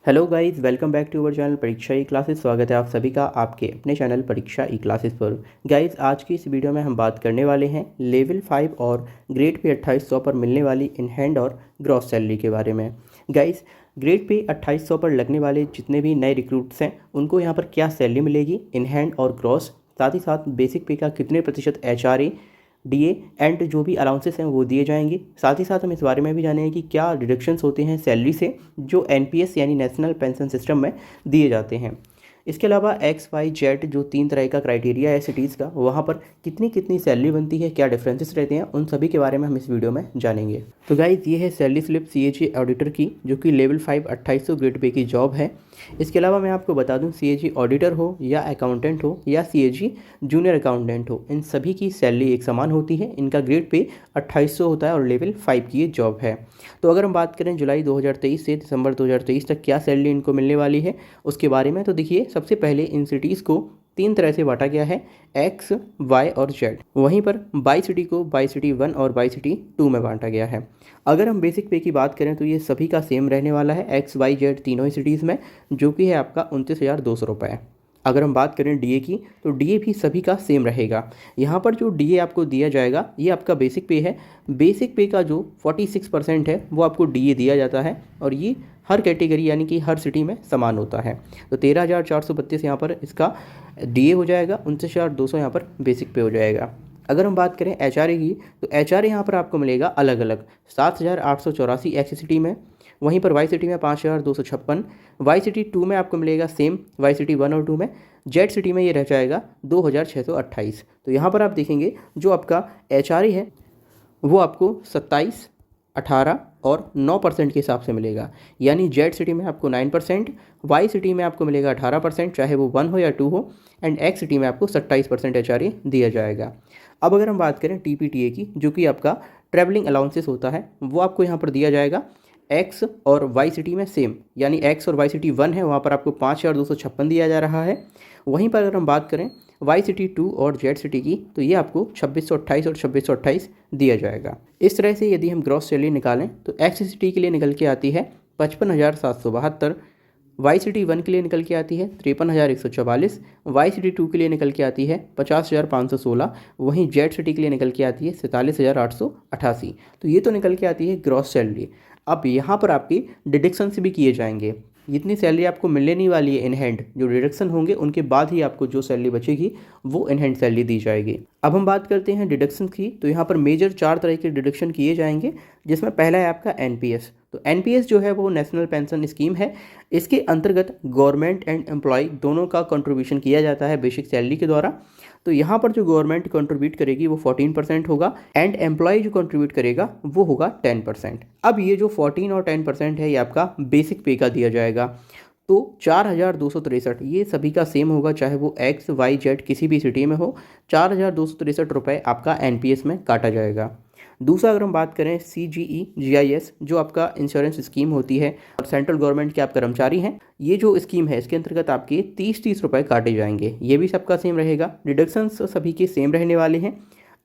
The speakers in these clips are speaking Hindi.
Hello guys, welcome back to our channel Pariksha E classes. स्वागत है आप सभी का आपके अपने चैनल परीक्षा ई क्लासेस पर। गाइस, आज की इस वीडियो में हम बात करने वाले हैं लेवल 5 और ग्रेड पे 2800 पर मिलने वाली इन हैंड और ग्रॉस सैलरी के बारे में। गाइस, ग्रेड पे 2800 पर लगने वाले जितने भी नए रिक्रूट्स हैं उनको यहाँ पर क्या सैलरी मिलेगी इन हैंड और ग्रॉस, साथ ही साथ बेसिक पे का कितने प्रतिशत HRA डीए एंड जो भी अलाउंसेस हैं वो दिए जाएंगे। साथ ही साथ हम इस बारे में भी जानेंगे कि क्या डिडक्शंस होते हैं सैलरी से जो एनपीएस यानी नेशनल पेंशन सिस्टम में दिए जाते हैं। इसके अलावा XYZ जो 3 तरह का क्राइटेरिया है सिटीज़ का, वहाँ पर कितनी कितनी सैलरी बनती है, क्या डिफरेंसेस रहते हैं, उन सभी के बारे में हम इस वीडियो में जानेंगे। तो गाइज, ये है सैलरी स्लिप CAG ऑडिटर की, जो कि लेवल 5 2800 ग्रेड पे की जॉब है। इसके अलावा मैं आपको बता दूं, CAG ऑडिटर हो या अकाउंटेंट हो या CAG जूनियर अकाउंटेंट हो, इन सभी की सैलरी एक समान होती है। इनका ग्रेड पे 2800 होता है और लेवल 5 की ये जॉब है। तो अगर हम बात करें जुलाई 2023 से दिसंबर 2023 तक क्या सैलरी इनको मिलने वाली है उसके बारे में, तो देखिए, सबसे पहले इन सिटीज़ को 3 तरह से बांटा गया है, X, Y और Z। वहीं पर बाई सिटी को बाई सिटी 1 और बाई सिटी 2 में बांटा गया है। अगर हम बेसिक पे की बात करें तो ये सभी का सेम रहने वाला है XYZ तीनों ही सिटीज़ में, जो कि है आपका 29,200 रुपये। अगर हम बात करें डीए की, तो डीए भी सभी का सेम रहेगा। यहाँ पर जो डीए आपको दिया जाएगा ये आपका बेसिक पे है। बेसिक पे का जो 46% है वो आपको डीए दिया जाता है और ये हर कैटेगरी यानी कि हर सिटी में समान होता है। तो 13,432 यहाँ पर इसका डीए हो जाएगा, 29,200 यहाँ पर बेसिक पे हो जाएगा। अगर हम बात करें HRA की, तो HRA यहाँ पर आपको मिलेगा अलग अलग 7,884 एक्स सिटी में, वहीं पर वाई सिटी में 5,256, वाई सिटी 2 में आपको मिलेगा सेम वाई सिटी 1 और 2 में, जेड सिटी में ये रह जाएगा 2,628। तो यहाँ पर आप देखेंगे जो आपका HRA है वो आपको 27, 18 और 9% के हिसाब से मिलेगा। यानी जेड सिटी में आपको 9%, वाई सिटी में आपको मिलेगा 18%, चाहे वो 1 हो या 2 हो, एंड एक्स सिटी में आपको 27% HRA दिया जाएगा। अब अगर हम बात करें TPTA की, जो कि आपका ट्रैवलिंग अलाउंसेस होता है, वो आपको यहाँ पर दिया जाएगा एक्स और वाई सिटी में सेम, यानी एक्स और वाई सिटी 1 है वहाँ पर आपको 5,256 दिया जा रहा है। वहीं पर अगर हम बात करें वाई सिटी 2 और जेड सिटी की, तो ये आपको 2,628 और 2,628 दिया जाएगा। इस तरह से यदि हम ग्रॉस सैलरी निकालें तो एक्स सिटी के लिए निकल के आती है 55,772, वाई सिटी 1 के लिए निकल के आती है 53,144, वाई सिटी 2 के लिए निकल के आती है 50,516, वहीं जेड सिटी के लिए निकल के आती है 47,888। तो ये तो निकल के आती है ग्रॉस सैलरी। अब यहाँ पर आपकी डिडक्शंस भी किए जाएंगे। जितनी सैलरी आपको मिलने नहीं वाली है इन हैंड, जो डिडक्शन होंगे उनके बाद ही आपको जो सैलरी बचेगी वो इन हैंड सैलरी दी जाएगी। अब हम बात करते हैं डिडक्शन की, तो यहाँ पर मेजर 4 तरह के डिडक्शन किए जाएंगे, जिसमें पहला है आपका एनपीएस। तो एनपीएस जो है वो नेशनल पेंशन स्कीम है। इसके अंतर्गत गवर्नमेंट एंड एम्प्लॉय दोनों का कंट्रीब्यूशन किया जाता है बेसिक सैलरी के द्वारा। तो यहाँ पर जो गवर्नमेंट कंट्रीब्यूट करेगी वो 14% होगा एंड एम्प्लॉय जो कंट्रीब्यूट करेगा वो होगा 10%। अब ये जो 14 और 10% है ये आपका बेसिक पे का दिया जाएगा। तो 4,263 ये सभी का सेम होगा, चाहे वो XYZ किसी भी सिटी में हो, 4,263 रुपये आपका एनपीएस में काटा जाएगा। दूसरा, अगर हम बात करें CGE-GIS जो आपका इंश्योरेंस स्कीम होती है और सेंट्रल गवर्नमेंट के आप कर्मचारी हैं, ये जो स्कीम है इसके अंतर्गत आपके 30-30 रुपये काटे जाएंगे। ये भी सबका सेम रहेगा, डिडक्शंस सभी के सेम रहने वाले हैं।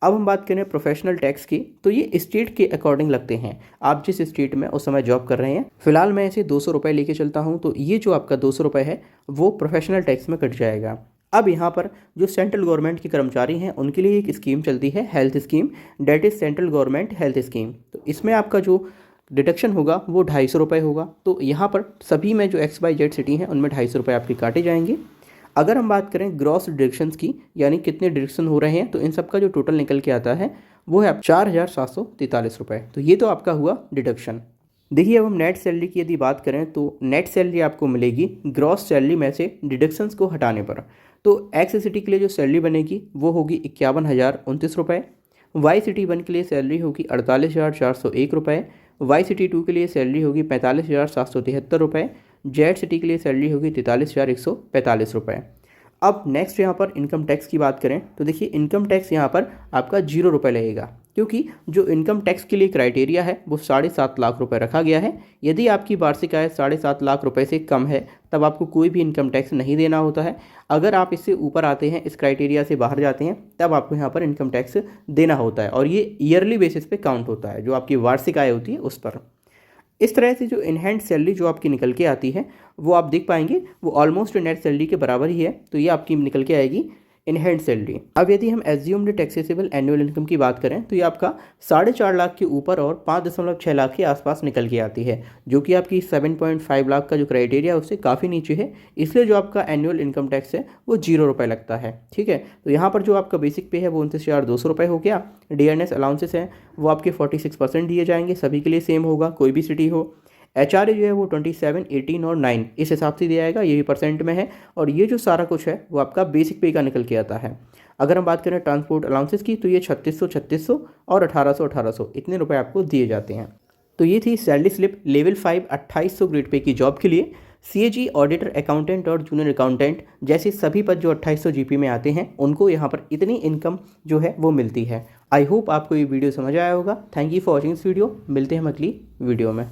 अब हम बात करें प्रोफेशनल टैक्स की, तो ये स्टेट के अकॉर्डिंग लगते हैं, आप जिस स्टेट में उस समय जॉब कर रहे हैं। फिलहाल मैं ऐसे 200 रुपये लेके चलता हूँ, तो ये जो आपका 200 रुपये है वो प्रोफेशनल टैक्स में कट जाएगा। अब यहाँ पर जो सेंट्रल गवर्नमेंट के कर्मचारी हैं उनके लिए एक स्कीम चलती है, health scheme, that is central government health scheme. तो इसमें आपका जो डिडक्शन होगा वो 250 रुपये होगा। तो यहाँ पर सभी में जो XYZ सिटी हैं उनमें 250 रुपये आपके काटे जाएंगे। अगर हम बात करें ग्रॉस डिडक्शंस की, यानी कितने डिडक्शन हो रहे हैं, तो इन सब का जो टोटल निकल के आता है वो है 4,743 रुपये। तो ये तो आपका हुआ डिडक्शन। देखिए, अब हम नेट सैलरी की यदि बात करें तो नेट सैलरी आपको मिलेगी ग्रॉस सैलरी में से डिडक्शंस को हटाने पर। तो एक्स सिटी के लिए जो सैलरी बनेगी वो होगी 51,029 रुपये, वाई सिटी 1 के लिए सैलरी होगी 48,401 रुपये, वाई सिटी 2 के लिए सैलरी होगी 45,773 रुपये, जेड सिटी के लिए सैलरी होगी 43,145 रुपये। अब नेक्स्ट यहाँ पर इनकम टैक्स की बात करें तो देखिए, इनकम टैक्स यहाँ पर आपका 0 रुपये लगेगा, क्योंकि जो इनकम टैक्स के लिए क्राइटेरिया है वो 7.5 लाख रुपए रखा गया है। यदि आपकी वार्षिक आय 7.5 लाख रुपए से कम है तब आपको कोई भी इनकम टैक्स नहीं देना होता है। अगर आप इससे ऊपर आते हैं, इस क्राइटेरिया से बाहर जाते हैं, तब आपको यहाँ पर इनकम टैक्स देना होता है और ये ईयरली बेसिस पे काउंट होता है, जो आपकी वार्षिक आय होती है उस पर। इस तरह से जो इन हैंड सैलरी जो आपकी निकल के आती है वो आप देख पाएंगे वो ऑलमोस्ट नेट सैलरी के बराबर ही है। तो ये आपकी निकल के आएगी इन हैंड सैलरी। अब यदि हम एज्यूम्ड टैक्सेसेबल एनुअल इनकम की बात करें तो ये आपका 4.5 लाख के ऊपर और 5.6 लाख के आसपास निकल के आती है, जो कि आपकी 7.5 लाख का जो क्राइटेरिया है उससे काफ़ी नीचे है। इसलिए जो आपका एनुअल इनकम टैक्स है वो 0 रुपये लगता है। ठीक है, तो यहाँ पर जो आपका बेसिक पे है वो 29,200 रुपये हो गया। DNS अलाउंसेस हैं वो आपके 46% दिए जाएंगे, सभी के लिए सेम होगा, कोई भी सिटी हो। HRA जो है वो 27, 18 और 9 इस हिसाब से दिया जाएगा, ये भी परसेंट में है। और ये जो सारा कुछ है वो आपका बेसिक पे का निकल के आता है। अगर हम बात करें ट्रांसपोर्ट अलाउंसेस की तो ये 3600 और 1800 इतने रुपए आपको दिए जाते हैं। तो ये थी salary slip level 5 2800 grade pay की जॉब के लिए। CAG, ऑडिटर, अकाउंटेंट और जूनियर अकाउंटेंट जैसे सभी पद जो 2800 GP में आते हैं उनको यहाँ पर इतनी इनकम जो है वो मिलती है। आई होप आपको ये वीडियो समझ आया होगा। Thank you for watching this video. मिलते हैं हम अगली वीडियो में।